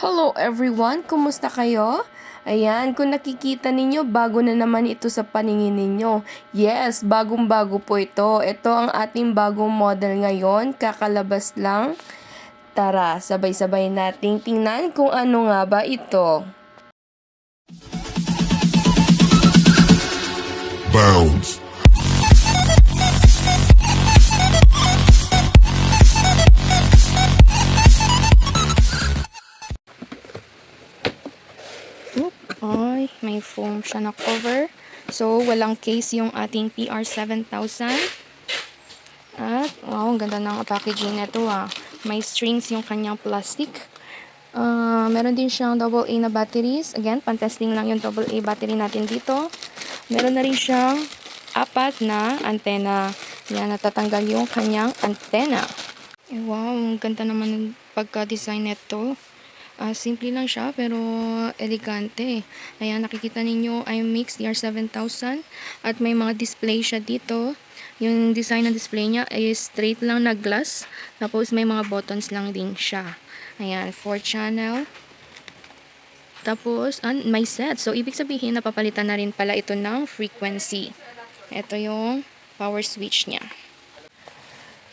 Hello everyone! Kumusta kayo? Ayan, kung nakikita ninyo, bago na naman ito sa paningin ninyo. Yes, bagong-bago po ito. Ito ang ating bagong model ngayon. Kakalabas lang. Tara, sabay-sabay nating tingnan kung ano nga ba ito. Bounce. Ay, may foam siya na cover. So, walang case yung ating PR7000. At, wow, ang ganda ng packaging nito May strings yung kanyang plastic. Meron din siyang AA na batteries. Again, pan-testing lang yung AA battery natin dito. Meron na rin siyang 4 na antena. Yan, natatanggal yung kanyang antena. Wow, ang ganda naman ng pagka-design nito. Simple lang siya pero elegante. Ayan, nakikita ninyo iMix DR7000 at may mga display siya dito. Yung design ng display niya ay straight lang na glass. Tapos may mga buttons lang din siya. Ayan, 4 channel. Tapos, may set. So, ibig sabihin, napapalitan na rin pala ito ng frequency. Ito yung power switch niya.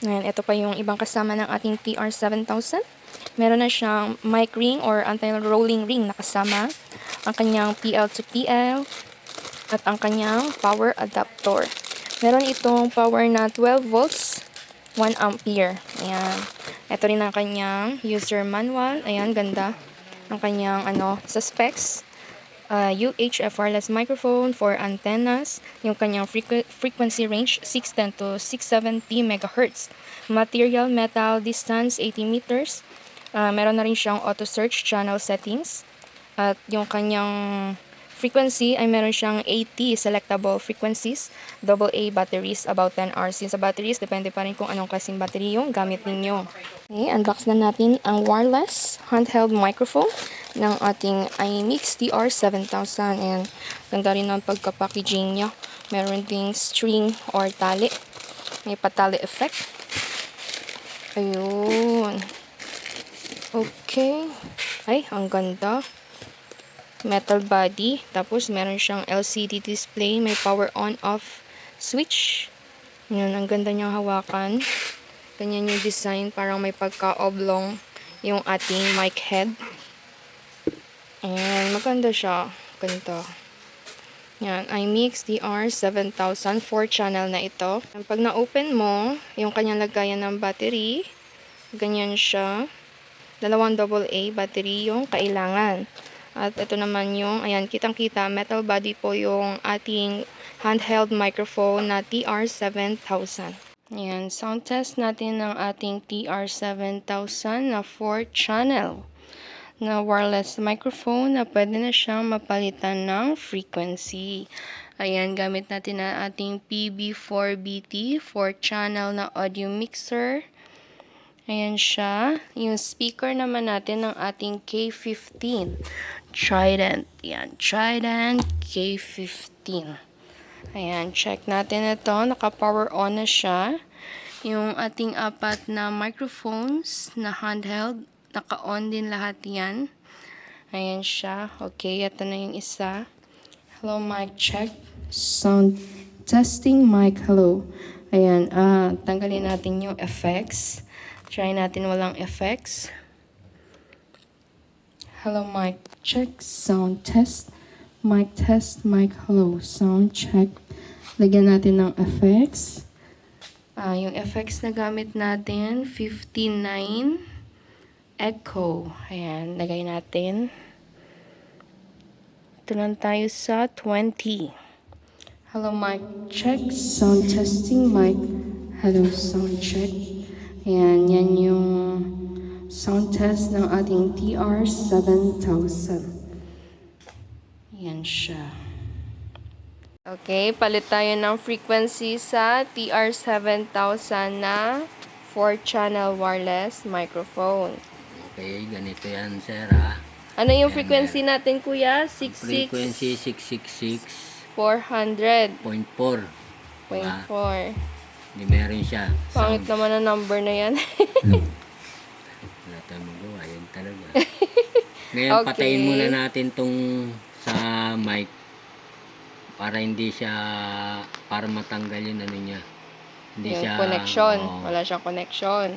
Ayan, ito pa yung ibang kasama ng ating TR7000. Meron na siyang mic ring or anti-rolling ring na kasama. Ang kanyang PL to PL. At ang kanyang power adapter. Meron itong power na 12 volts, 1 ampere. Ayan. Ito rin ang kanyang user manual. Ayan, ganda. Ang kanyang sa specs. UHF wireless microphone for antennas, yung kanyang frequency range 610 to 670 MHz. Material metal, distance 80 meters. Meron na rin siyang auto search channel settings. At yung kanyang frequency ay meron siyang 80 selectable frequencies, AA batteries, about 10 hours. Yung sa batteries, depende pa rin kung anong klaseng battery yung gamit ninyo. Okay, unbox na natin ang wireless handheld microphone ng ating iMix TR7000. And ganda rin ang pagka-packaging niya. Meron ding string or tali. May patali effect. Ayun. Okay. Ay, ang ganda. Metal body. Tapos, meron siyang LCD display. May power on-off switch. Yun, ang ganda niyang hawakan. Ganyan yung design. Parang may pagka-oblong yung ating mic head. Ayan, maganda siya. Ganito. Yan, iMix DR7000. 4 channel na ito. Pag na-open mo, yung kanyang lagayan ng battery, ganyan siya. 2 AA battery yung kailangan. At ito naman yung, ayan, kitang-kita, metal body po yung ating handheld microphone na TR7000. Ayan, sound test natin ng ating TR7000 na 4 channel na wireless microphone na pwede na siyang mapalitan ng frequency. Ayan, gamit natin na ating PB4BT 4 channel na audio mixer. Ayan siya. Yung speaker naman natin ng ating K15 Trident. Ayan, Trident K15. Ayan, check natin ito. Naka-power on na siya. Yung ating 4 na microphones na handheld, naka-on din lahat yan. Ayan siya. Okay, ito na yung isa. Hello, mic check. Sound testing, mic, hello. Ayan, tanggalin natin yung effects. Try natin walang effects. Hello, mic check. Sound test. Mic test, mic, hello. Sound check. Lagyan natin ng effects. Yung effects na gamit natin, 59 echo. Ayan, lagay natin. Ito lang tayo sa 20. Hello, mic check. Sound testing, mic. Hello, sound check. Ayan, yan yung sound test ng ating TR7000. Ayan siya. Okay, palit tayo ng frequency sa TR7000 na 4 channel wireless microphone. Okay, ganito yan, sir, Ano yung frequency natin, kuya? Frequency 666.4. 400.4. Hindi meron siya. Pangit naman ang number na yan. Wala tayong magawa, yun talaga. Ngayon, Okay. patayin muna natin tong sa mic para hindi siya, para matanggal yung ano niya. Hindi Yung siya, connection. oo. Wala siyang connection.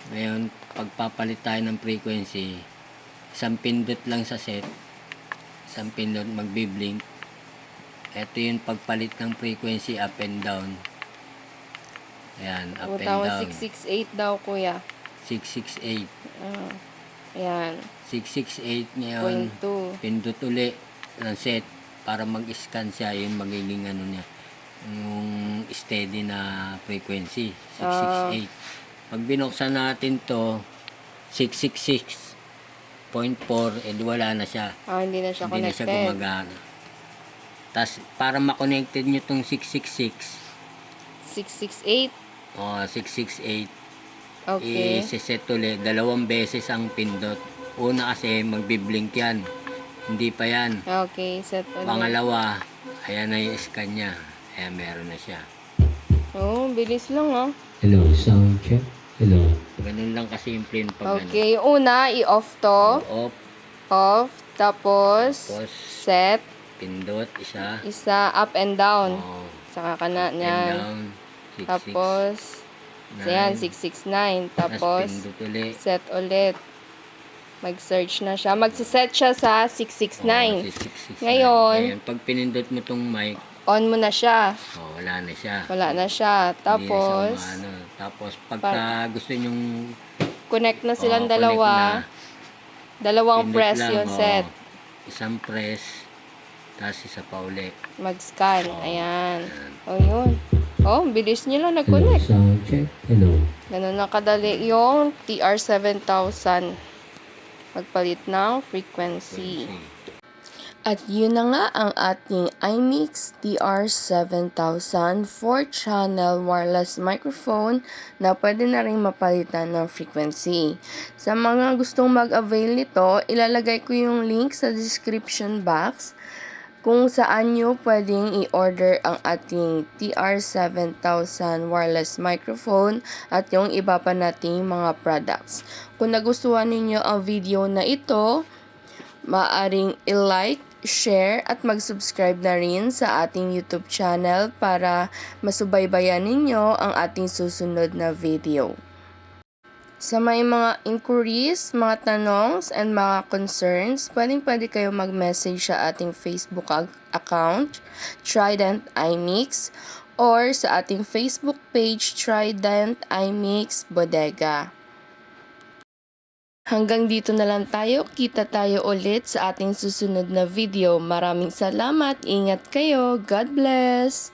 Ngayon, pagpapalit tayo ng frequency, isang pindot lang sa set, isang pindot magbi-blink. Ito yung pagpalit ng frequency up and down. Ayan, up and Tawag down. 668 daw, kuya. 668. Ah, ayan. 668 ngayon. Point 2. Pindot uli ng set para mag-scan siya, yung magiging ano niya, yung steady na frequency, 668. Pag binuksan natin to, 666.4, wala na siya. Hindi na siya Hindi na connected. siya gumagana. Tapos, para ma-connected nyo tong 666, 668. 668, Okay. i-set ulit, 2 beses ang pindot. Una kasi, magbiblink yan. Hindi pa yan. Okay, set ulit. Pangalawa, ayan na yung scan niya. Ayan, meron na siya. Oh, bilis lang ah. Hello, sound check. Hello. Ganun lang kasimple yung pag Okay, una, i-off to. off, Off. Tapos, tapos set. pindot, isa. Isa, up and down. Oh, Saka ka na and niyan. down. 6, Tapos, 6, ayan, 9. 669. Tapos, Tapos, pindot ulit. set ulit. Mag-search na siya. Magsiset siya sa 669. 669. Ngayon, Ayan, pag pinindot mo tong mic, on mo na siya. wala na siya. Wala na siya. Hindi na siya Tapos, umano. Tapos, pagka gusto nyong connect na silang connect dalawa. na, Dalawang pindot press lang, yung set. Isang press, tapos isa pa ulit. Mag-scan. Ayan. O, yun. Oh, bilis nyo lang Hello, nag-connect. sound check. Hello. Ganun na kadali yung TR7000. Magpalit ng frequency. At yun na nga ang ating iMix TR7000 4-channel wireless microphone na pwede na rin mapalitan ng frequency. Sa mga gustong mag-avail nito, ilalagay ko yung link sa description box kung saan nyo pwedeng i-order ang ating TR7000 wireless microphone at yung iba pa nating mga products. Kung nagustuhan ninyo ang video na ito, maaaring i-like, share at mag-subscribe na rin sa ating YouTube channel para masubaybayan ninyo ang ating susunod na video. Sa may mga inquiries, mga tanongs, and mga concerns, pwede kayo mag-message sa ating Facebook account, Trident iMix, or sa ating Facebook page, Trident iMix Bodega. Hanggang dito na lang tayo. Kita tayo ulit sa ating susunod na video. Maraming salamat. Ingat kayo. God bless.